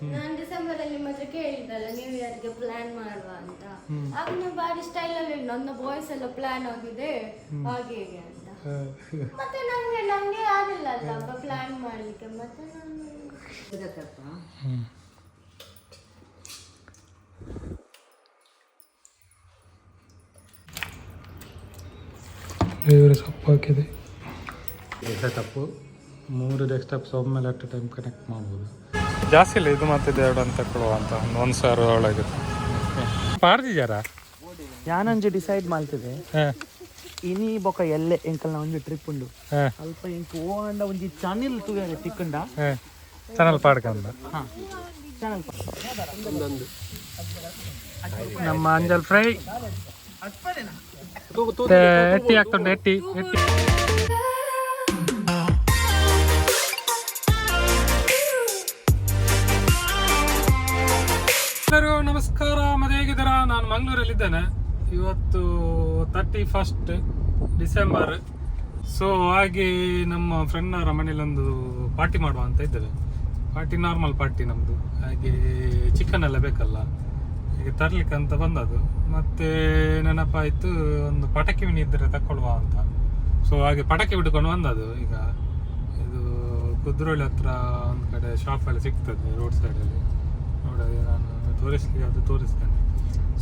ನಾನು ಡಿಸೆಂಬರ್ ಅಲ್ಲಿ ನಿಮ್ಮ ಹತ್ರ ಕೇಳಿದ್ದಲ್ಲ ನ್ಯೂ ಇಯರ್ಗೆ ಪ್ಲಾನ್ ಮಾಡುವ ಅಂತ. ಆಗ ನೀವು ಬಾರಿ ಸ್ಟೈಲ್ ಅಲ್ಲಿ ನನ್ನ ಬಾಯ್ಸ್ ಎಲ್ಲ ಪ್ಲಾನ್ ಆಗಿದೆ ಹಾಗೆ ಹೀಗೆ ಅಂತ. ಮತ್ತೆ ನಂಗೆ ಆಗಿಲ್ಲ ಅಲ್ಲ ಪ್ಲಾನ್ ಮಾಡ್ಲಿಕ್ಕೆ. ಮತ್ತೆ ನಾನು ಸೊಪ್ಪು ಹಾಕಿದೆ. ಸೆಟಪ್ಪು 3 ಡೆಸ್ಕ್ಟಾಪ್ಸ್ ಒಮ್ಮೆಲೆ ಅಟ್ ಟೈಮ್ ಕನೆಕ್ಟ್ ಮಾಡ್ಬೋದು. ಜಾಸ್ತಿ ಇಲ್ಲ ಇದು ಮತ್ತೆ ಎರಡು ಅಂತ ಕೊಡುವ ಅಂತ 1,000 ಒಳಗೆ ಪಾಡ್ದಿದ್ದಾರ. ಯಾನಂಜಿ ಡಿಸೈಡ್ ಮಾಡ್ತಿದೆ ಇನಿ ಬೊಕ ಎಲ್ಲೆ ಎಂಕಲ್ನ ಒಂಜಿ ಟ್ರಿಪ್ ಉಂಡು ಅಲ್ಪ ಎಂಕ್ ಓಂಡ ಒಂಜಿ ಚಾನೆಲ್ ತೂಯಾರೆ ತಿಕ್ಕಂಡ ಚಾನಲ್ ಪಾಡ್ಕಂದ ಚಾನೆಲ್ ನಮ್ಮ ಅಂಜಲ್ ಫ್ರೈ ಎಟ್ಟಿ ಆಗ್ತುಂಡು ಎಟ್ಟಿ ಎಲ್ಲರೂ ನಮಸ್ಕಾರ. ಮತ್ತೆ ಹೇಗಿದ್ದೀರಾ? ನಾನು ಮಂಗಳೂರಲ್ಲಿದ್ದೇನೆ. ಇವತ್ತು 31 ಡಿಸೆಂಬರ್. ಸೊ ಹಾಗೆ ನಮ್ಮ ಫ್ರೆಂಡ್ನವರ ಮನೇಲೊಂದು ಪಾರ್ಟಿ ಮಾಡುವ ಅಂತ ಇದ್ದೇವೆ. ಪಾರ್ಟಿ ನಾರ್ಮಲ್ ಪಾರ್ಟಿ ನಮ್ಮದು. ಹಾಗೆ ಚಿಕನ್ ಎಲ್ಲ ಬೇಕಲ್ಲ, ಹೀಗೆ ತರ್ಲಿಕ್ಕೆ ಅಂತ ಬಂದದ್ದು. ಮತ್ತೆ ನೆನಪಾಯಿತು ಒಂದು ಪಟಾಕಿ ಮಿನಿ ಇದ್ದರೆ ತಗೊಳ್ಳುವ ಅಂತ. ಸೊ ಹಾಗೆ ಪಟಾಕಿ ಬಿಟ್ಕೊಂಡು ಬಂದದ್ದು. ಈಗ ಇದು ಕುದ್ರೋಳಿ ಹತ್ರ ಒಂದು ಕಡೆ ಶಾಪಲ್ಲಿ ಸಿಗ್ತದೆ ರೋಡ್ ಸೈಡಲ್ಲಿ. ನೋಡಿ ನಾನು ತೋರಿಸ್ತೇನೆ.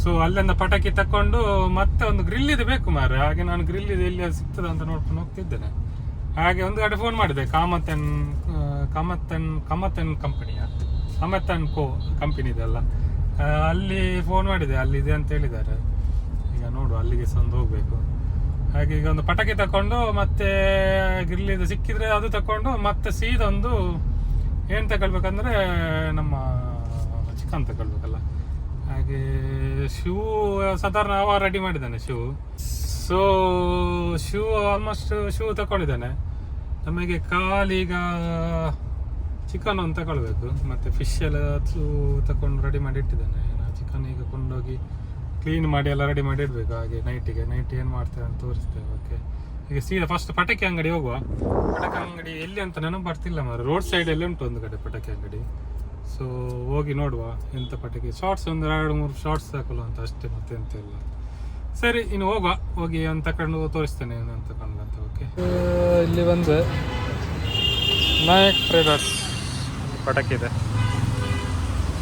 ಸೊ ಅಲ್ಲಿಂದ ಪಟಾಕಿ ತಕೊಂಡು ಮತ್ತೆ ಒಂದು ಗ್ರಿಲ್ ಇದೆ ಬೇಕು ಮಾರ್ರೆ. ಹಾಗೆ ನಾನು ಗ್ರಿಲ್ ಇದೆ ಎಲ್ಲಿ ಸಿಗ್ತದೆ ಅಂತ ನೋಡ್ಕೊಂಡು ಹೋಗ್ತಿದ್ದೇನೆ. ಹಾಗೆ ಒಂದು ಕಡೆ ಫೋನ್ ಮಾಡಿದೆ, ಕಾಮತ್ ಕಂಪನಿಯ ಕಾಮತ್ ಅಂಡ್ ಕೋ ಕಂಪನಿ ಇದೆಲ್ಲ, ಅಲ್ಲಿ ಫೋನ್ ಮಾಡಿದೆ. ಅಲ್ಲಿದೆ ಅಂತ ಹೇಳಿದ್ದಾರೆ. ಈಗ ನೋಡು ಅಲ್ಲಿಗೆ ಸಹ ಒಂದು ಹೋಗ್ಬೇಕು. ಹಾಗೆ ಈಗ ಒಂದು ಪಟಾಕಿ ತಕೊಂಡು ಮತ್ತೆ ಗ್ರಿಲ್ ಇದು ಸಿಕ್ಕಿದ್ರೆ ಅದು ತಕೊಂಡು ಮತ್ತೆ ಸೀದೊಂದು ಏನು ತಗೊಳ್ಬೇಕಂದ್ರೆ ನಮ್ಮ ಚಿಕನ್ ತಗೊಳ್ಬೇಕಲ್ಲ. ಹಾಗೆ ಶೂ ಸಾಧಾರಣ ಅವ ರೆಡಿ ಮಾಡಿದ್ದಾನೆ shoe. So shoe almost shoe ತಗೊಂಡಿದ್ದಾನೆ. ನಮಗೆ ಕಾಲೀಗ ಚಿಕನ್ ಒಂದು ತಗೊಳ್ಬೇಕು. ಮತ್ತು ಫಿಶ್ ಎಲ್ಲ ತಗೊಂಡು ರೆಡಿ ಮಾಡಿ ಇಟ್ಟಿದ್ದಾನೆ. ಚಿಕನ್ ಈಗ ಕೊಂಡೋಗಿ ಕ್ಲೀನ್ ಮಾಡಿ ಎಲ್ಲ ರೆಡಿ ಮಾಡಿ ಇಡಬೇಕು. ಹಾಗೆ ನೈಟ್ ಏನು ಮಾಡ್ತೇವೆ ಅಂತ ತೋರಿಸ್ತೇವೆ. ಓಕೆ, ಈಗ ಸೀದಾ ಫಸ್ಟ್ ಪಟಾಕಿ ಅಂಗಡಿ ಹೋಗುವ. ಪಟಾಕಿ ಅಂಗಡಿ ಎಲ್ಲಿ ಅಂತ ನನಗೆ ಬರ್ತಿಲ್ಲ ಮಾರು. ರೋಡ್ ಸೈಡಲ್ಲಿ ಉಂಟು ಒಂದು ಕಡೆ ಪಟಾಕಿ ಅಂಗಡಿ. ಸೊ ಹೋಗಿ ನೋಡುವ ಎಂಥ ಪಟಾಕಿ. ಶಾರ್ಟ್ಸ್ ಒಂದು 2-3 ಶಾರ್ಟ್ಸ್ ಹಾಕಲ್ಲ ಅಂತ ಅಷ್ಟೇ, ಮತ್ತೆ ಎಂತ ಇಲ್ಲ. ಸರಿ ಇನ್ನು ಹೋಗುವ. ಹೋಗಿ ಒಂದು ತಗೊಂಡು ತೋರಿಸ್ತೇನೆ ಏನು ತಗೊಂಡು ಅಂತ. ಓಕೆ, ಇಲ್ಲಿ ಬಂದು ನಾಯಕ್ ಟ್ರೇಡರ್ಸ್ ಪಟಾಕಿ ಇದೆ.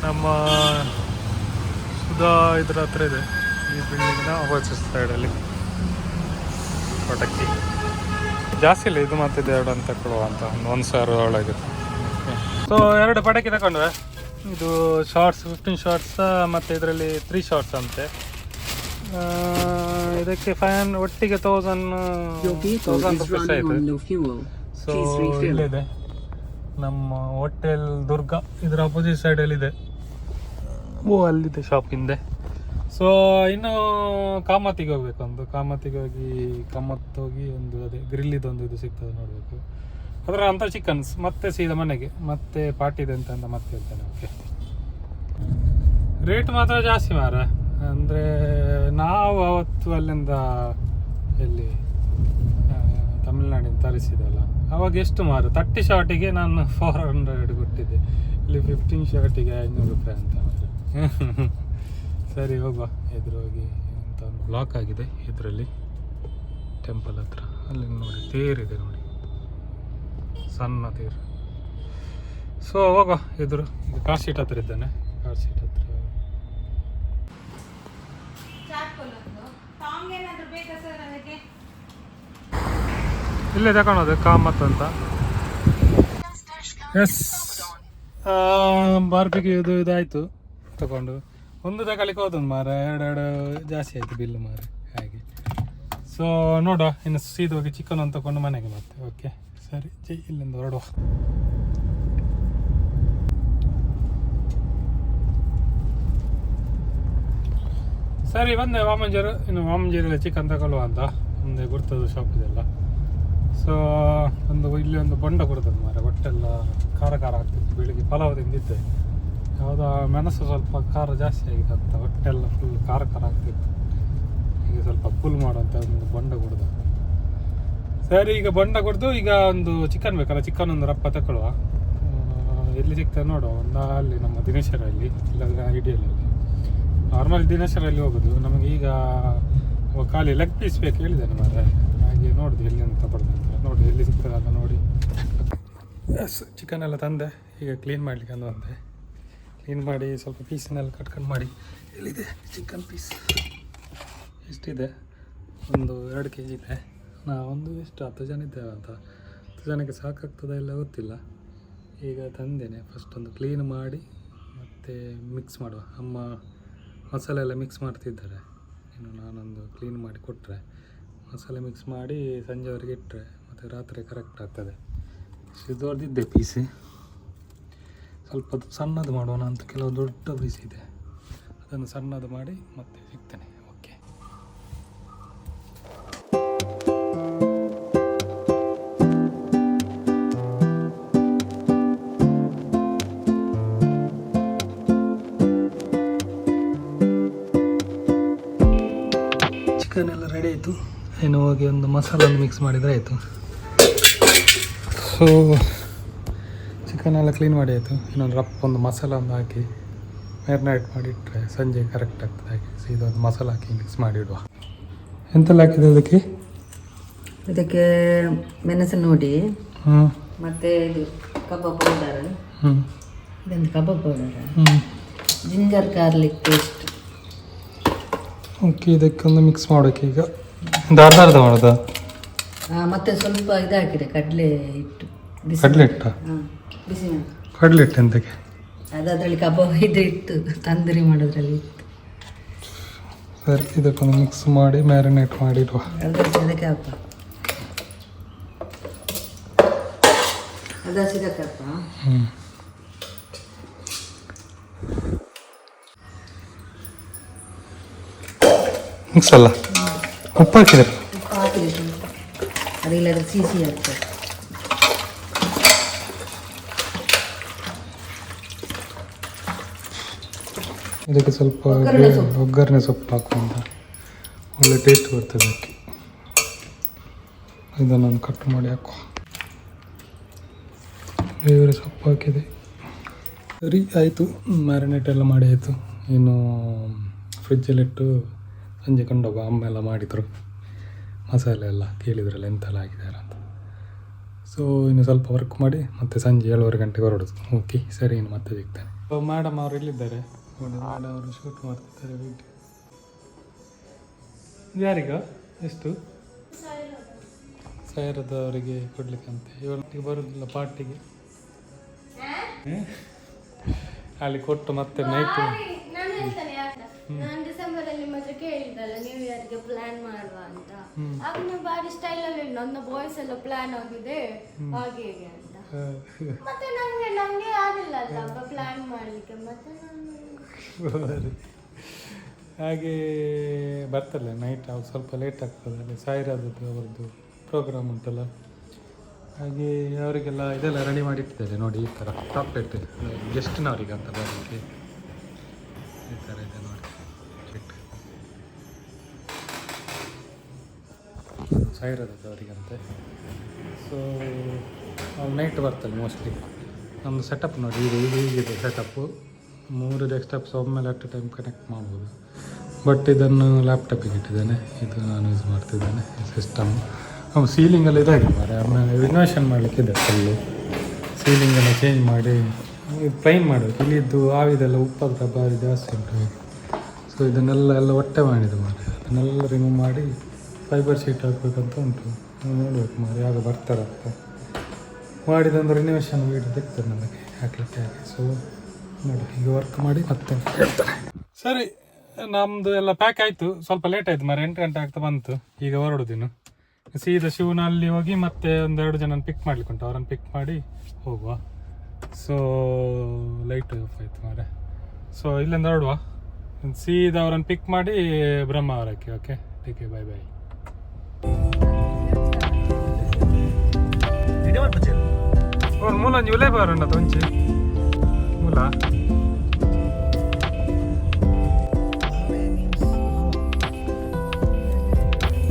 ನಮ್ಮ ಸುಧಾ ಇದ್ರ ಹತ್ರ ಇದೆ. ಈ ಬಿಲ್ಡಿಂಗ್ನ ಆಪೋಸಿಟ್ ಸೈಡಲ್ಲಿ ಪಟಾಕಿ ಜಾಸ್ತಿ ಇಲ್ಲ. ಇದು ಮತ್ತೆ ಎರಡು ಅಂತ ಕೊಡುವ ಅಂತ 1,000 ಒಳಗೆ. ಸೊ 2 ಪಟಾಕಿ ತಗೊಂಡ್ವೆ. ಇದು ಶಾರ್ಟ್ಸ್ 15 ಶಾರ್ಟ್ಸ್ ಮತ್ತು ಇದರಲ್ಲಿ 3 ಶಾರ್ಟ್ಸ್ ಅಂತೆ. ಇದಕ್ಕೆ ಒಟ್ಟಿಗೆ 1,000 ರುಪೀಸ್ ಆಯಿತು. ಸೊ ಇಲ್ಲಿದೆ ನಮ್ಮ ಹೋಟೆಲ್ ದುರ್ಗಾ, ಇದರ ಅಪೋಸಿಟ್ ಸೈಡಲ್ಲಿದೆ. ಅಲ್ಲಿದೆ ಶಾಪ್ ಹಿಂದೆ. ಸೊ ಇನ್ನು ಕಾಮತ್ತಿಗೆ ಹೋಗ್ಬೇಕು. ಕಾಮತ್ತಿಗೆ ಹೋಗಿ ಒಂದು ಅದೇ ಗ್ರಿಲ್ ಇದೊಂದು ಇದು ಸಿಗ್ತದೆ ನೋಡಬೇಕು. ಅದರ ಅಂತ ಚಿಕನ್ಸ್ ಮತ್ತೆ ಸೀದಾ ಮನೆಗೆ ಮತ್ತೆ ಪಾರ್ಟಿ ಇದೆ ಅಂತ ಮತ್ತೆ ಹೇಳ್ತೇನೆ. ಓಕೆ, ರೇಟ್ ಮಾತ್ರ ಜಾಸ್ತಿ ಮಾರ. ಅಂದರೆ ನಾವು ಅವತ್ತು ಅಲ್ಲಿಂದ ಎಲ್ಲಿ ತಮಿಳ್ನಾಡಿಂದ ತರಿಸಿದಲ್ಲ, ಅವಾಗ ಎಷ್ಟು ಮಾರು 30 ಶಾರ್ಟಿಗೆ ನಾನು 400 ಕೊಟ್ಟಿದ್ದೆ. ಇಲ್ಲಿ 15 ಶಾರ್ಟಿಗೆ 500 ರೂಪಾಯಿ ಅಂತ ಮಾರು. ಸರಿ ಹೋಗುವ. ಎದುರು ಹೋಗಿ ಅಂತ ಒಂದು ಬ್ಲಾಕ್ ಆಗಿದೆ ಇದರಲ್ಲಿ ಟೆಂಪಲ್ ಹತ್ರ. ಅಲ್ಲಿ ನೋಡಿ ತೇರಿದೆ ನೋಡಿ, ಸಣ್ಣ ತೇರು. ಸೊ ಹೋಗುವ ಎದುರು. ಈಗ ಕಾರ್ ಸೀಟ್ ಹತ್ರ ಇದ್ದಾನೆ. ಕಾರ್ ಸೀಟ್ ಹತ್ರ ಇಲ್ಲೇ ತಗೊಳೋದು ಕಾಮತ್ ಅಂತ. ಎಸ್, ಬಾರ್ಬಿಗೆ ಇದಾಯಿತು ತಗೊಂಡು. ಒಂದು ತಗೊಳ್ಳಿಕ್ಕೆ ಹೋದೊಂದು ಮಾರ, 2 ಜಾಸ್ತಿ ಆಯಿತು ಬಿಲ್ ಮಾರ. ಹಾಗೆ ಸೊ ನೋಡುವ. ಇನ್ನು ಸೀದಾ ಹೋಗಿ ಚಿಕನ್ ಒಂದು ತಗೊಂಡು ಮನೆಗೆ ಮತ್ತೆ. ಓಕೆ ಸರಿ, ಇಲ್ಲಿಂದ ಹೊರಡುವ. ಸರಿ ಬಂದೆ ವಾಮಂಜರು. ಇನ್ನು ವಾಮಂಜರಲ್ಲಿ ಚಿಕನ್ ತಗೊಳ್ಳುವ ಅಂತ ಮುಂದೆ ಗುರ್ತದ ಶಾಪ್ ಇದೆಲ್ಲ. ಸೊ ಇಲ್ಲಿ ಒಂದು ಬೊಂಡ ಕೊಡ್ತದೆ ಮಾರ. ಹೊಟ್ಟೆಲ್ಲ ಖಾರ ಆಗ್ತಿತ್ತು. ಬೆಳಿಗ್ಗೆ ಪಲಾವ್ ತಿಂದಿದ್ದೆ, ಯಾವುದೋ ಮೆಣಸು ಸ್ವಲ್ಪ ಖಾರ ಜಾಸ್ತಿ ಆಗಿದೆ ಅಂತ ಹೊಟ್ಟೆಲ್ಲ ಫುಲ್ ಖಾರ ಆಗ್ತಿತ್ತು. ಈಗ ಸ್ವಲ್ಪ ಫುಲ್ ಮಾಡುವಂಥ ಒಂದು ಬೊಂಡ ಕುಡ್ದು. ಸರಿ ಈಗ ಬೊಂಡ ಕುಡ್ದು ಈಗ ಒಂದು ಚಿಕನ್ ಬೇಕಲ್ಲ, ಚಿಕನ್ ಒಂದು ರಪ್ಪ ತಗೊಳ್ಳುವ. ಎಲ್ಲಿ ಸಿಗ್ತದೆ ನೋಡುವ, ಒಂದು ಅಲ್ಲಿ ನಮ್ಮ ದಿನೇಶ್ವರಲ್ಲಿ, ಇಲ್ಲಾಂದರೆ ಐಡಿಯಲಲ್ಲಿ. ನಾರ್ಮಲ್ ದಿನೇಶ್ವರಲ್ಲಿ ಹೋಗೋದು. ನಮಗೆ ಈಗ ಖಾಲಿ ಲೆಗ್ ಪೀಸ್ ಬೇಕು ಹೇಳಿದ್ದಾನೆ ಮಾರೆ, ಹಾಗೆ ನೋಡಿದೆ ಎಲ್ಲಿ ಅಂತ ತಗೊಳ್ದಂತ. ನೋಡಿ ಎಲ್ಲಿ ಸಿಗ್ತದಲ್ಲ ನೋಡಿ. ಎಸ್, ಚಿಕನ್ ಎಲ್ಲ ತಂದೆ, ಈಗ ಕ್ಲೀನ್ ಮಾಡಲಿಕ್ಕೆ ಅಂತ ಬಂದೆ. ಕ್ಲೀನ್ ಮಾಡಿ ಸ್ವಲ್ಪ ಪೀಸನ್ನೆಲ್ಲ ಕಟ್ಕೊಂಡು ಮಾಡಿ. ಎಲ್ಲಿದೆ ಚಿಕನ್ ಪೀಸ್? ಎಷ್ಟಿದೆ? ಒಂದು 2 kg ಇದೆ. ನಾವೊಂದು ಎಷ್ಟು 10 ಜನ ಇದ್ದೇವೆ ಅಂತ, 10 ಜನಕ್ಕೆ ಸಾಕಾಗ್ತದೆ ಇಲ್ಲ ಗೊತ್ತಿಲ್ಲ. ಈಗ ತಂದೇನೆ. ಫಸ್ಟ್ ಒಂದು ಕ್ಲೀನ್ ಮಾಡಿ ಮತ್ತು ಮಿಕ್ಸ್ ಮಾಡುವ. ಅಮ್ಮ ಮಸಾಲೆ ಎಲ್ಲ ಮಿಕ್ಸ್ ಮಾಡ್ತಿದ್ದಾರೆ. ಇನ್ನು ನಾನೊಂದು ಕ್ಲೀನ್ ಮಾಡಿ ಕೊಟ್ಟರೆ, ಮಸಾಲೆ ಮಿಕ್ಸ್ ಮಾಡಿ ಸಂಜೆವರೆಗೆ ಇಟ್ಟರೆ ಮತ್ತು ರಾತ್ರಿ ಕರೆಕ್ಟ್ ಆಗ್ತದೆ. ದೊಡ್ಡದಿದ್ದೆ ಪೀಸ್, ಸ್ವಲ್ಪ ಸಣ್ಣದು ಮಾಡೋಣ ಅಂತ. ಕೆಲವು ದೊಡ್ಡ ಪೀಸ್ ಇದೆ, ಅದನ್ನು ಸಣ್ಣದು ಮಾಡಿ ಮತ್ತೆ ಸಿಗ್ತೇನೆ. ಓಕೆ. ಚಿಕನ್ ಎಲ್ಲ ರೆಡಿ ಆಯಿತು. ಇನ್ನು ಹೋಗಿ ಒಂದು ಮಸಾಲನ್ನು ಮಿಕ್ಸ್ ಮಾಡಿದರೆ ಆಯಿತು. ಸೊ ಚಿಕನ್ ಎಲ್ಲ ಕ್ಲೀನ್ ಮಾಡಿ ಆಯಿತು. ಇನ್ನೊಂದು ಒಂದು ಮಸಾಲ ಒಂದು ಹಾಕಿ ಮ್ಯಾರಿನೇಟ್ ಮಾಡಿಟ್ರೆ ಸಂಜೆ ಕರೆಕ್ಟ್ ಆಗ್ತದೆ. ಹಾಕಿ ಇದೊಂದು ಮಸಾಲ ಹಾಕಿ ಮಿಕ್ಸ್ ಮಾಡಿಡುವ. ಎಂತೆಲ್ಲ ಹಾಕಿದೆ ಅದಕ್ಕೆ? ಇದಕ್ಕೆ ಮೆಣಸು ನೋಡಿ, ಮತ್ತು ಇದು ಕಬಾಬ್ ಪೌಡರ್, ಇದೊಂದು kebab powder, ginger garlic paste. Okay, ಇದಕ್ಕೊಂದು ಮಿಕ್ಸ್ ಮಾಡೋಕ್ಕೆ ಈಗ ಅರ್ಧ ಮಾಡೋದಾ? ಮತ್ತೆ ಸ್ವಲ್ಪ ಇದು ಹಾಕಿದೆ ಕಡಲೆ ಹಿಟ್ಟು, ಕಡಲೆ ಹಿಟ್ಟ? ಬಿಸಿ ಮಾಡಿ. ಕಡಲೆ ಹಿಟ್ಟು ಎಂತಕ್ಕೆ? ಅದರಲ್ಲಿ ಕಬಾಬ್ ಇದು ಇಟ್ಟು ತಂದೂರಿ ಮಾಡೋದ್ರಲ್ಲಿ ಇತ್ತು. ಸರಿ, ಇದಕ್ಕೊಂದು ಮಿಕ್ಸ್ ಮಾಡಿ ಮ್ಯಾರಿನೇಟ್ ಮಾಡಿಡುವ. ಅದಕ್ಕೆ ಹಾಕ, ಅದು ಹಸಿದಕ್ಕೆ ಹಾಕ. ಮಿಕ್ಸ್ ಅಲ್ಲ, ಉಪ್ಪು ಹಾಕಿದ್ರೆ? ಉಪ್ಪು ಹಾಕಿದೆ, ಅದಿಲ್ಲದ್ರೆ ಸಿಹಿ ಆಗ್ತದೆ. ಇದಕ್ಕೆ ಸ್ವಲ್ಪ ಒಗ್ಗರಣೆ ಸೊಪ್ಪು ಹಾಕುವಂತ ಒಳ್ಳೆ ಟೇಸ್ಟ್ ಬರ್ತದೆ ಅದಕ್ಕೆ. ಇದನ್ನು ಕಟ್ ಮಾಡಿ ಹಾಕುವ. ಬೇರೆ ಸೊಪ್ಪು ಹಾಕಿದೆ. ಸರಿ ಆಯಿತು, ಮ್ಯಾರಿನೇಟ್ ಎಲ್ಲ ಮಾಡಿ ಆಯಿತು. ಇನ್ನು ಫ್ರಿಜ್ಜಲ್ಲಿಟ್ಟು ಸಂಜೆ ಕೊಂಡೋಗುವ. ಅಮ್ಮ ಎಲ್ಲ ಮಾಡಿದರು ಮಸಾಲೆ ಎಲ್ಲ, ಕೇಳಿದ್ರಲ್ಲ ಎಂತೆಲ್ಲ ಹಾಕಿದ್ದಾರೆ ಅಂತ. ಸೊ ಇನ್ನು ಸ್ವಲ್ಪ ವರ್ಕ್ ಮಾಡಿ ಮತ್ತೆ ಸಂಜೆ 7:30 ಗಂಟೆಗೆ ಹೊರಡೋದು. ಓಕೆ, ಸರಿ, ಇನ್ನು ಮತ್ತೆ ಸಿಗ್ತೇನೆ. ಮೇಡಮ್ ಅವರು ಇಲ್ಲಿದ್ದಾರೆ ನೋಡಿ. ಮೇಡಮ್ ಅವರು ಶೂಟ್ ಮಾಡ್ತಿದ್ದಾರೆ ವಿಡಿಯೋ. ಯಾರಿಗ ಎಷ್ಟು? ಸಾಯಿರದವರಿಗೆ ಕೊಡ್ಲಿಕ್ಕಂತೆ. ಇವರಿಗೆ ಬರೋದಿಲ್ಲ ಪಾರ್ಟಿಗೆ. ಅಲ್ಲಿ ಕೊಟ್ಟು ಮತ್ತೆ ನೈಟ್. ನಾನು ಹೇಳ್ತಾನೆ ಯಾಕೆ, ನಾನು ಡಿಸೆಂಬರ್ ಅಲ್ಲಿ ನಿಮ್ಮ ಹತ್ರ ಕೇಳಿದ್ದಲ್ಲ ನ್ಯೂ ಇಯರ್ಗೆ ಪ್ಲಾನ್ ಮಾಡುವ ಅಂತ. ಆಗ ನೀವು ಬಾರಿ ಸ್ಟೈಲ್ ಅಲ್ಲಿ ನನ್ನ ಬಾಯ್ಸ್ ಎಲ್ಲ ಪ್ಲಾನ್ ಆಗಿದೆ ಹಾಗೆ ಹೇಗೆ ಅಂತ. ಮತ್ತೆ ನಂಗೆ ಆಗಿಲ್ಲ ಅಲ್ಲ ಪ್ಲಾನ್ ಮಾಡ್ಲಿಕ್ಕೆ. ಮತ್ತೆ ಹಾಗೆ ಬರ್ತಲ್ಲ ನೈಟ್, ಅವ್ರು ಸ್ವಲ್ಪ ಲೇಟ್ ಆಗ್ತದೆ. ಅಲ್ಲಿ ಸಾಯಿರಾದದ್ದು ಅವ್ರದ್ದು ಪ್ರೋಗ್ರಾಮ್ ಉಂಟಲ್ಲ, ಹಾಗೆ ಅವರಿಗೆಲ್ಲ ಇದೆಲ್ಲ ರೆಡಿ ಮಾಡಿ ಇಟ್ಟಿದ್ದಾರೆ ನೋಡಿ. ಈ ಥರ ಚಾಕ್ಲೇಟ್ ಗೆಸ್ಟ್ನವ್ರಿಗೆ ಅಂತ ಬರಲಿಕ್ಕೆ ಈ ಥರ ಇದೆ ನೋಡಿ. ಸಾಯಿರಾದದ್ದು ಅವರಿಗಂತೆ. ಸೊ ಅವ್ರು ನೈಟ್ ಬರ್ತಾರೆ ಮೋಸ್ಟ್ಲಿ. ನಮ್ಮದು ಸೆಟಪ್ ನೋಡಿ, ಇದು ಹೀಗಿದೆ ಸೆಟಪ್ಪು. 3 ಡೆಸ್ಕ್ಟಾಪ್ಸ್ ಒಮ್ಮೆಲೆ ಅಟ್ ಟೈಮ್ ಕನೆಕ್ಟ್ ಮಾಡ್ಬೋದು. ಬಟ್ ಇದನ್ನು ಲ್ಯಾಪ್ಟಾಪಿಗೆ ಇಟ್ಟಿದ್ದೇನೆ, ಇದು ನಾನು ಯೂಸ್ ಮಾಡ್ತಿದ್ದೇನೆ ಸಿಸ್ಟಮ್. ಸೀಲಿಂಗೆಲ್ಲ ಇದಾಗಿದೆ ಮಾರೆ. ಆಮೇಲೆ ರಿನೋವೇಷನ್ ಮಾಡಲಿಕ್ಕಿದೆ ಫುಲ್ಲು. ಸೀಲಿಂಗೆಲ್ಲ ಚೇಂಜ್ ಮಾಡಿ ಪ್ಲೈನ್ ಮಾಡಬೇಕು. ಇಲ್ಲಿದ್ದು ಆವಿದೆಲ್ಲ ಉಪ್ಪದ್ರ ಭಾರಿ ಜಾಸ್ತಿ ಉಂಟು. ಸೊ ಇದನ್ನೆಲ್ಲ ಒಟ್ಟೆ ಮಾಡಿದೆ ಮಾರೆ. ಅದನ್ನೆಲ್ಲ ರಿಮೂವ್ ಮಾಡಿ ಫೈಬರ್ ಶೀಟ್ ಹಾಕಬೇಕಂತ ಉಂಟು. ನೋಡ್ಬೇಕು ಮಾರೆ, ಯಾವಾಗ ಬರ್ತಾರಂತ. ಮಾಡಿದಂದ್ರೆ ರಿನೋವೇಷನ್ ವೀಡಿಯೋ ತೆಗ್ತಾರೆ ನಮಗೆ ಹಾಕ್ಲಿಕ್ಕೆ. ಹಾಗೆ ಸೊ ನೋಡಿ, ಈಗ ವರ್ಕ್ ಮಾಡಿ ಮತ್ತೆ ಹೇಳ್ತಾರೆ. ಸರಿ, ನಮ್ಮದು ಎಲ್ಲ ಪ್ಯಾಕ್ ಆಯಿತು. ಸ್ವಲ್ಪ ಲೇಟ್ ಆಯಿತು ಮಾರೆ, 8 ಗಂಟೆ ಆಗ್ತಾ ಬಂತು. ಈಗ ಹೊರಡುದಿನ್ನು ಸೀದಾ ಶಿವನ ಅಲ್ಲಿ ಹೋಗಿ ಮತ್ತೆ 1-2 ಜನ ಪಿಕ್ ಮಾಡ್ಲಿಕ್ಕೆ ಉಂಟು, ಅವರನ್ನು ಪಿಕ್ ಮಾಡಿ ಹೋಗುವ. ಸೊ ಲೈಟ್ ಆಫ್ ಆಯಿತು ಮಾರೆ. ಸೊ ಇಲ್ಲಿಂದ ಹೊರಡುವ, ಸೀದಾ ಅವರನ್ನು ಪಿಕ್ ಮಾಡಿ ಬ್ರಹ್ಮಾವರಕ್ಕೆ. Okay, take bye bye. और मुला जुले बार ना तुमचे मुला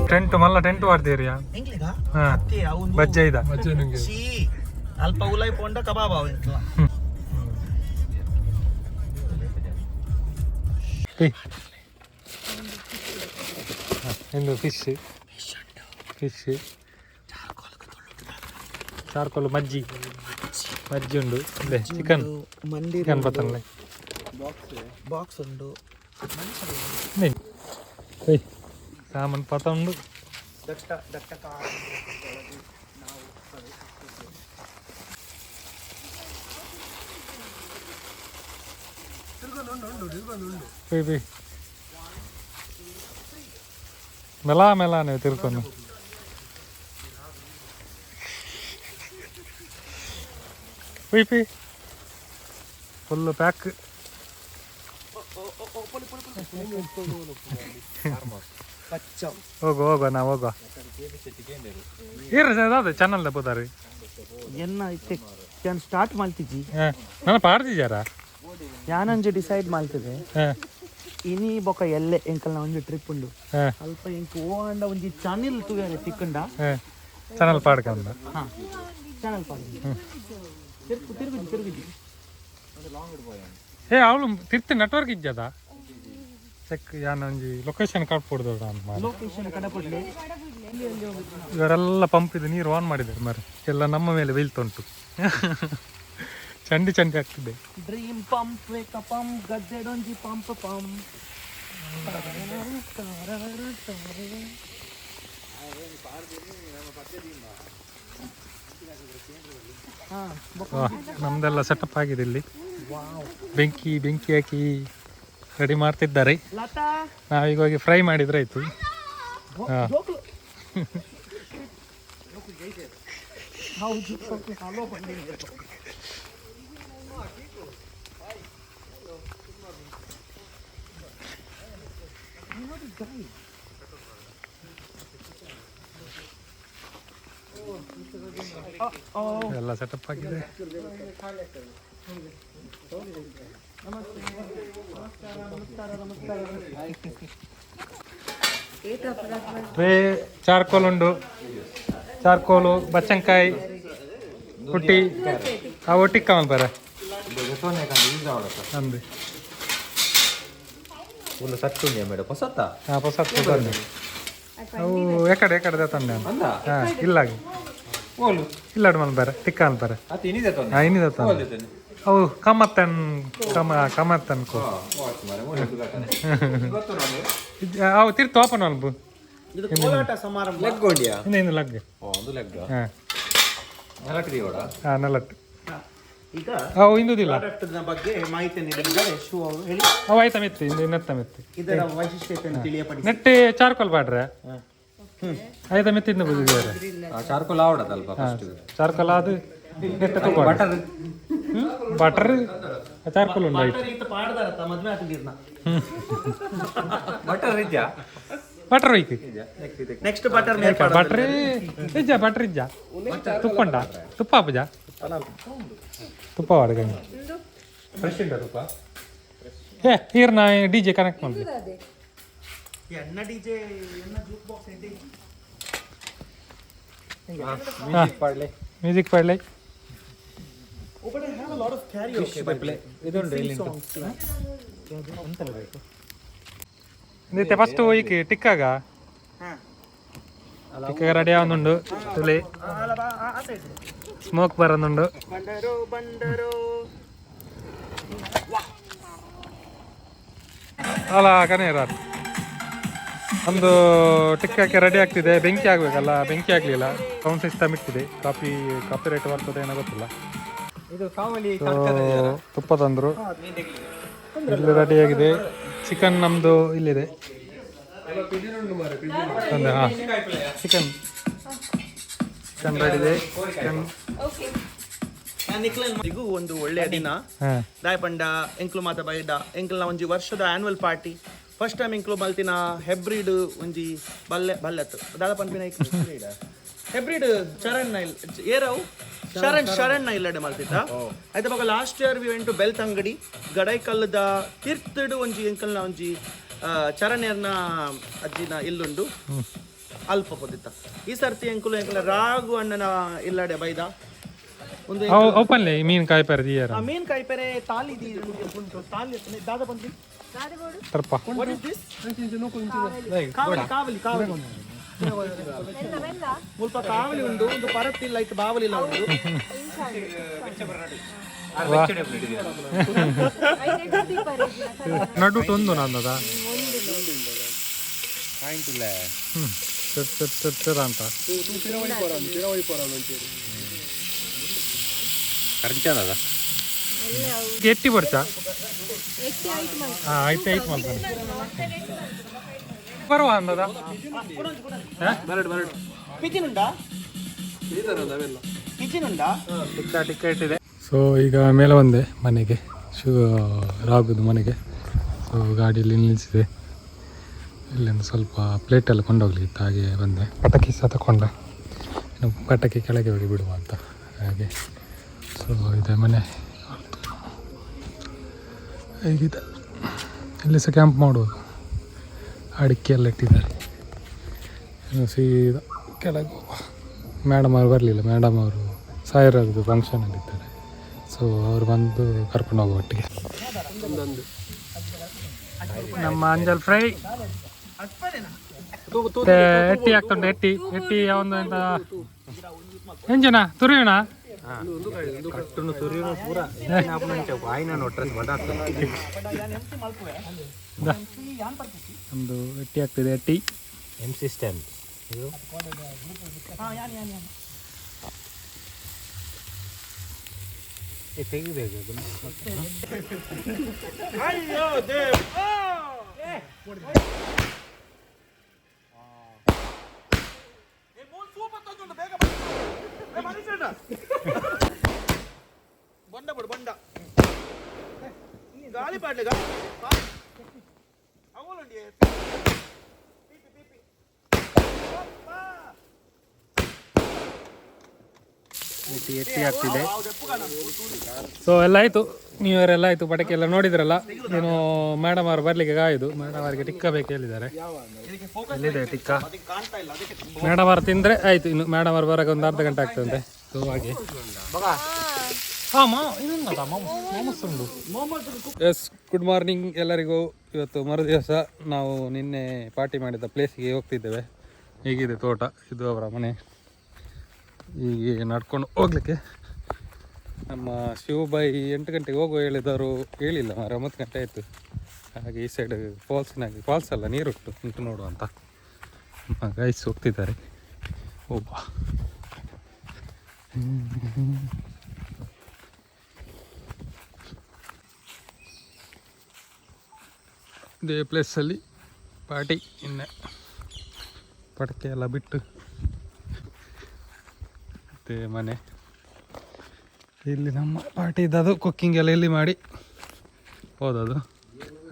टेंट मला टेंट वाढते रे हा बच्चा इदा ಅಲ್ಪ ಉಲೈ ಪೊಂಡ ಕಬಾಬ್ ಅವ ಇಂದು ಫಿಶ್ ಚಾರ್ಕೋಲ್ ಮಜ್ಜಿ ಉಂಡು ಇಲ್ಲೇ ಚಿಕನ್ ಬತ್ತನ್ಲೆ ಬಾಕ್ಸ್ ಉಂಡು ಸಾಮಾನು ಪತ ಉಂಡು ಮೆಲಾನೆ ತಿರ್ಕೊಂಡು ಫುಲ್ ಪ್ಯಾಕ್ ಹೋಗುವ ನಾವು ಹೋಗುವ ಇರ್ರಿ ಚಾನಲ್ ಬೋದಾರಿ ಎನ್ನ ಇತ್ತೆ ನಾನು ಸ್ಟಾರ್ಟ್ ಮಾಡ್ತಿದ್ದಿ ನಾನು ಪಾಡ್ತಿದ್ದಾರಾ ಯಾನಂಜೆ ಡಿಸೈಡ್ ಮಾಡ್ತಿದ್ದೆ ಇನಿ ಬೊಕ ಎಲ್ಲೆ ಎಂಕಲ್ನ ಒಂಜಿ ಟ್ರಿಪ್ ಉಂಡು ಅಲ್ಪ ಎಂಕ್ ಓಂಡ ಒಂಜಿ ಚಾನೆಲ್ ತುಗಾರೆ ತಿಕ್ಕಂಡ ಚಾನಲ್ ಪಾಡ್ಕಂದ ಚಾನಲ್ ಪಾಡ್ ತಿರುಗುಜಿ ಅವಳು ತಿರ್ತಿ ನೆಟ್ವರ್ಕ್ ಇಜ್ಜದ ಚೆಕ್ ಯಾನೊಂಜಿ ಲೊಕೇಶನ್ ಕಾಡ್ಪೊಡ್ದೋಡ ಅಂತ ಲೊಕೇಶನ್ ಕಡಪಡ್ಲಿ ಇವರೆಲ್ಲ ಪಂಪ್ ಇದು ನೀರು ಆನ್ ಮಾಡಿದ್ದಾರೆ ಮರ ಎಲ್ಲ ನಮ್ಮ ಮೇಲೆ ಬೀಳ್ತುಂಟು ಚಂಡಿ ಆಗ್ತಿದೆ ಡ್ರೀಮ್ ಪಂಪ್ ವೇಕ ಪಂಪ್ ಗದ್ದೆಡೊಂಜಿ ಪಂಪ್ ಪಂಪ್ ನಮ್ದೆಲ್ಲ ಸೆಟಪ್ ಆಗಿದೆ ಇಲ್ಲಿ ಬೆಂಕಿ ಹಾಕಿ ರೆಡಿ ಮಾಡ್ತಿದ್ದಾರೆ ನಾವೀಗ ಹೋಗಿ ಫ್ರೈ ಮಾಡಿದ್ರೆ ಆಯ್ತು ಎಲ್ಲ ಸೆಟಪ್ ಆಗಿದೆ ಟ್ರೇ ಚಾರ್ಕೋಲ್ ಉಂಡು ಚಾರ್ಕೋಲು ಬಚ್ಚಂಕಾಯಿ ಪುಟ್ಟಿ ಆ ಒಟ್ಟಿಗೆ ಕಾವಲ್ ಬರ ಅಂದು ಹೊಸತ್ತು ತಂದೆ ಅವು ಎಕಡೆ ತಂದೆ ಇಲ್ಲಾಗಿ ಇಲ್ಲಾಡು ಮಲ್ ಬೇರೆ ತಿಕ್ಕ ಅಂತ ಬೇರೆ ಇನ್ನಿದ ತಂದೆ ಅವು ಕಮತ್ತನ್ ಕೋ ಅವು ತಿರ್ತು ಓಪನ್ ಅಲ್ಬು ಇನ್ನು ಲಗ್ಗೆ ನಲಟ್ಟು ಈಗ ಅವು ಇಂದುದಿಲ್ಲ ಬಗ್ಗೆ ಮಾಹಿತಿ ನೀಡಿದ್ದಾರೆ ಶೂ ಅವರು ಹೇಳಿ ಅವು ಆಯ್ತಾ ಮೆತ್ತಿ ನೆತ್ತ ಮೆತ್ತಿ ಇದರ ವೈಶಿಷ್ಟ್ಯತೆಯನ್ನು ತಿಳಿಯಪಡಿಸಿ ನೆಟ್ಟೆ ಚಾರ್ಕೋಲ್ ಬಾಡ್ರೆ ಆಯ್ತಾ ಮೆತ್ತಿಂದ ಬುದಿದ್ದಾರೆ ಚಾರ್ಕೋಲ್ ಆವಡದಲ್ಪ ಚಾರ್ಕೋಲ್ ಅದು ನೆಟ್ಟ ಬಟರ್ ಚಾರ್ಕೋಲ್ ಉಂಟು ಆಯ್ತು ಪಾಡ್ದಾರತ್ತ ಮದ್ವೆ ಆಗ್ತಿದ್ದೀರ್ನ ಬಟರ್ ಇದೆಯಾ ಬಟರ್ ಹೋಯ್ತು ನೆಕ್ಸ್ಟ್ ಬಟರ್ ಬಟರ್ ಇಜ್ಜ ತುಪ್ಪಂಡ ತುಪ್ಪ ಅಪ್ಪಜ ತುಪ್ಪ ವಾಡ್ಗಂಗೆ ಫ್ರೆಶ್ ಉಂಟಾ ತುಪ್ಪ ಈಗ ನಾ ಡಿ ಜೆ ಕನೆಕ್ಟ್ ಮಾಡಿದೆ ಎನ್ನ ಡಿಜೆ ಎನ್ನ ಜೂಕ್ ಬಾಕ್ಸ್ ಇದೆ music ಪಾಡ್ಲೆ But I have a lot of karaoke by play. ಇದೊಂದು ಇಲ್ಲಿ ನಿತ್ಯ ಫಸ್ಟ್ ಹೋಯ್ಕೆ ಟಿಕ್ಕಾಗ ಟಿಕ್ಕಾಗ ರೆಡಿ ಆಗುಂಡು ತುಳಿ ಸ್ಮೋಕ್ ಬರೋದುಂಡು ಬಂಡರೋ ಅಲ್ಲ ಕನೇರ ಒಂದು ಟಿಕ್ಕಕ್ಕೆ ರೆಡಿ ಆಗ್ತಿದೆ ಬೆಂಕಿ ಆಗ್ಬೇಕಲ್ಲ ಬೆಂಕಿ ಆಗ್ಲಿಲ್ಲ ಕೌಂಟ್ ಸಿಸ್ಟಮ್ ಇಟ್ಟಿದೆ ಕಾಪಿ ರೇಟ್ ಬರ್ತದೆ ಏನೋ ಗೊತ್ತಿಲ್ಲ ಇದು ಕಾವಲಿ ತುಪ್ಪ ತಂದ್ರು ಇಲ್ಲಿ ರೆಡಿ ಆಗಿದೆ ಚಿಕನ್ ನಮ್ದು ಇಲ್ಲಿದೆ ಚಿಕನ್ ರೆಡಿ ಇದೆ ನಿಕ್ಲನ್ಗೂ ಒಂದು ಒಳ್ಳೆಯ ದಿನ ದಾಯಪಂಡ ಎಂಕ್ಲು ಮಾತ ಬೈಡ ಎಂಕ್ಲನ ಒಂಜಿ ವರ್ಷದ ಆನ್ಯುವಲ್ ಪಾರ್ಟಿ ಫಸ್ಟ್ ಟೈಮ್ ಎಂಕ್ಲು ಮಲ್ತಿನ ಹೆಬ್ರಿಡ್ ಒಂಜಿ ಬಲ್ಲೆತ್ತು ದಾದ ಪನ್ಪಿನ ಹೆಬ್ರಿಡ್ ಚರಣ್ ಏರವು ಶರಣ್ ಇಲ್ಲಡೆ ಮಲ್ತಿದ್ದ ಆಯ್ತು ಬಾಗ last year we went to Belthangady ಗಡೈಕಲ್ಲದ ತೀರ್ಥಡು ಒಂಜಿ ಎಂಕಲ್ನ ಒಂಜಿ ಚರಣ್ ಅಜ್ಜಿನ ಇಲ್ಲುಂಡು ಅಲ್ಪ ಪೊದಿತ್ತ ಈ ಸರ್ತಿ ಎಂಕುಲು ಎಂಕಲ ರಾಘು ಅಣ್ಣನ ಇಲ್ಲಡೆ ಬೈದ ಒಂದು ಓಪನ್ಲಿ ಮೀನು ಕಾಯಿ ಪೆರೆ ದಿಯರ ಮೀನ್ ಕಾಯಿ ಪೆರೆ ತಾಲಿ ಉಂಟು ತಾಲಿ ದಾದ ಬಂದ್ರಿ ತರ್ಪ What is this? ಕಾವಲಿ ಕಾವಲಿ ಕಾವಲಿ ಮುಲ್ಪ ಕಾವಲಿ ಉಂಡು ಒಂದು ಪರತ್ತಿಲ್ಲ ಇತ್ತು ಬಾವಲಿಲ್ಲ ಉಂಡು ನಡು ಒಂದು ನನ್ನದ ಅಂತ ಎಟ್ಟಿ ಬರ್ಚ ಆಯ್ತು ಆಯ್ತು ಮಾಡ್ತಾನೆ ಬರುವ ಅಂದದ ಪಿಜಿನುಂಡಾ ಪಿಜಿನುಂಡಾ ಟಿಕೆಟ್ ಇದೆ. ಸೊ ಈಗ ಮೇಲೆ ಬಂದೆ ಮನೆಗೆ ರಾಗುದು ಮನೆಗೆ. ಸೊ ಗಾಡಿಯಲ್ಲಿ ನಿಲ್ಲಿಸಿದೆ. ಇಲ್ಲಿಂದ ಸ್ವಲ್ಪ ಪ್ಲೇಟೆಲ್ಲ ಕೊಂಡೋಗ್ಲಿತ್ತು, ಹಾಗೆ ಬಂದೆ. ಪಟಾಕಿ ಸಹ ತಗೊಂಡೆ, ಇನ್ನು ಪಟಾಕಿ ಕೆಳಗೆ ಹೋಗಿ ಬಿಡುವ ಅಂತ ಹಾಗೆ. ಸೊ ಇದೆ ಮನೆ ಹೇಗಿದೆ. ಇಲ್ಲಿ ಸಹ ಕ್ಯಾಂಪ್ ಮಾಡುವುದು, ಅಡಿಕೆ ಎಲ್ಲ ಇಟ್ಟಿದ್ದಾರೆ. ಇನ್ನು ಸೀದಾ ಕೆಳಗೆ ಹೋಗುವ. ಮೇಡಮ್ ಅವರು ಬರಲಿಲ್ಲ, ಮೇಡಮ್ ಅವರು ಸಾಯಿರಾಗದು ಫಂಕ್ಷನಲ್ಲಿದ್ದಾರೆ. ಸೊ ಅವ್ರು ಬಂದು ಕರ್ಕೊಂಡು ಹೋಗುವ ಒಟ್ಟಿಗೆ. ನಮ್ಮ ಅಂಜಲ್ ಫ್ರೈ ಎಟ್ಟಿ ಆಗ್ತುಂಟು. ಎಟ್ಟಿ ಒಂದು ಎಂತ ಎಂಜನ ತುರಿಯೋಣ ಒಂದು ಎಟ್ಟಿ ಆಗ್ತಿದೆ. ಎಟ್ಟಿ ಸಿಸ್ಟಮ್ ತೆಗಿಬೇಕು. ಬೊಂಡ ಬಿಡು ಬೊಂಡ ಗಾಳಿ ಪಾಡ್ಲಿಗ ಅವಲಂಡಿ ಎಟ್ಟಿ ಆಗ್ತಿದೆ. ಸೊ ಎಲ್ಲ ಆಯಿತು, ನ್ಯೂ ಇಯರ್ ಎಲ್ಲ ಆಯಿತು, ಪಟಾಕಿ ಎಲ್ಲ ನೋಡಿದ್ರಲ್ಲ. ಏನು ಮೇಡಮ್ ಅವರು ಬರಲಿಕ್ಕೆ ಕಾಯುದು. ಮೇಡಮ್ ಅವರಿಗೆ ಟಿಕ್ಕ ಬೇಕು ಹೇಳಿದ್ದಾರೆ. ಎಲ್ಲಿದೆ ಟಿಕ್ಕ? ಮೇಡಮ್ ಅವರು ತಿಂದರೆ ಆಯಿತು. ಇನ್ನು ಮೇಡಮ್ ಅವರು ಬರೋಕೆ ಒಂದು ಅರ್ಧ ಗಂಟೆ ಆಗ್ತದೆ. ಸೊ ಹಾಗೆ ಎಸ್, ಗುಡ್ ಮಾರ್ನಿಂಗ್ ಎಲ್ಲರಿಗೂ. ಇವತ್ತು ಮರು ದಿವಸ ನಾವು ನಿನ್ನೆ ಪಾರ್ಟಿ ಮಾಡಿದ ಪ್ಲೇಸಿಗೆ ಹೋಗ್ತಿದ್ದೇವೆ. ಹೀಗಿದೆ ತೋಟ, ಇದು ಅವರ ಮನೆ. ಹೀಗೆ ನಡ್ಕೊಂಡು ಹೋಗ್ಲಿಕ್ಕೆ ನಮ್ಮ ಶಿವಬಾಯಿ 8 ಗಂಟೆಗೆ ಹೋಗುವ ಹೇಳಿದವರು, ಹೇಳಿಲ್ಲ ಮಾರೆ 9 ಗಂಟೆ ಆಯಿತು. ಹಾಗೆ ಈ ಸೈಡ್ ಫಾಲ್ಸ್ ಅಲ್ಲ, ನೀರುಂಟು ನೋಡುವ ಅಂತ ಗೈಸ್ ಹೋಗ್ತಿದ್ದಾರೆ. ಒಬ್ಬ ಇದೇ ಪ್ಲೇಸಲ್ಲಿ ಪಾರ್ಟಿ. ಇನ್ನೇ ಪಟಾಕಿ ಎಲ್ಲ ಬಿಟ್ಟು ಮತ್ತು ಮನೆ ಇಲ್ಲಿ ನಮ್ಮ ಪಾರ್ಟಿ ಇದ್ದದು. ಕುಕ್ಕಿಂಗ್ ಎಲ್ಲ ಇಲ್ಲಿ ಮಾಡಿ ಹೋದದು.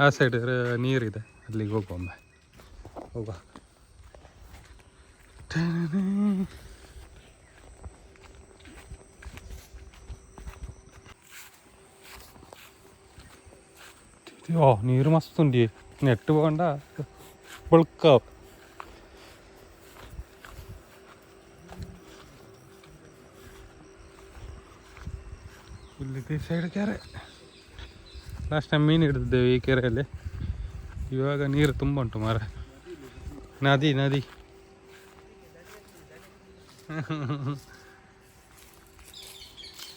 ಆ ಸೈಡ್ ನೀರಿದೆ, ಅಲ್ಲಿಗೆ ಹೋಗುವೊಮ್ಮೆ ಹೋಗುವ. ಓ ನೀರು ಮಸ್ತ್ ಉಂಡಿ. ನೆಟ್ಟು ಹೋಗೊಂಡ ಬಳ್ಕ ಇಲ್ಲಿ ಸೈಡ್ ಕೆರೆ. ಲಾಸ್ಟ್ ಟೈಮ್ ಮೀನು ಹಿಡಿದಿದ್ದೇವೆ ಈ ಕೆರೆಯಲ್ಲಿ. ಇವಾಗ ನೀರು ತುಂಬ ಉಂಟು ಮಾರ. ನದಿ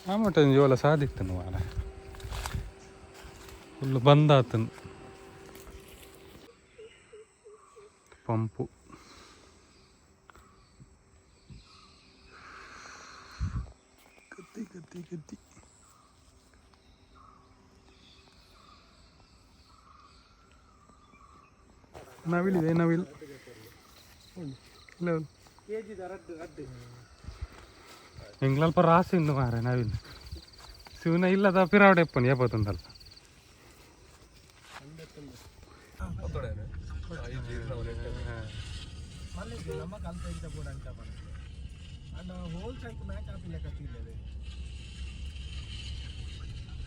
ಆ ಮಟ್ಟ ಜೋಲ ಸಾಧಿತ್ತು ಮಾರ. Full ಬಂದಾತನು pump. ಗದ್ದಿ ನವಿಲಿದೆ, ನವಿಲ್ ಎಂಗ್ಲಲ್ಪ ರಾಸಿ ಉಂಡು ಮಾರೆ ನವಿಲ್. ಶಿವನ ಇಲ್ಲದ ಪಿರಾವಡೆಪ್ಪನು ಯಾವತ್ತೊಂದಲ್ಲ. ನಮ್ಮ ಕಲ್ತ ಕೂಡ ಅಂತ ಹೋಲ್ ಸೈಕ್ ಮ್ಯಾಚ್ ಆಪಿಲ್ಲ ಕತ್ತಿಲ್ಲ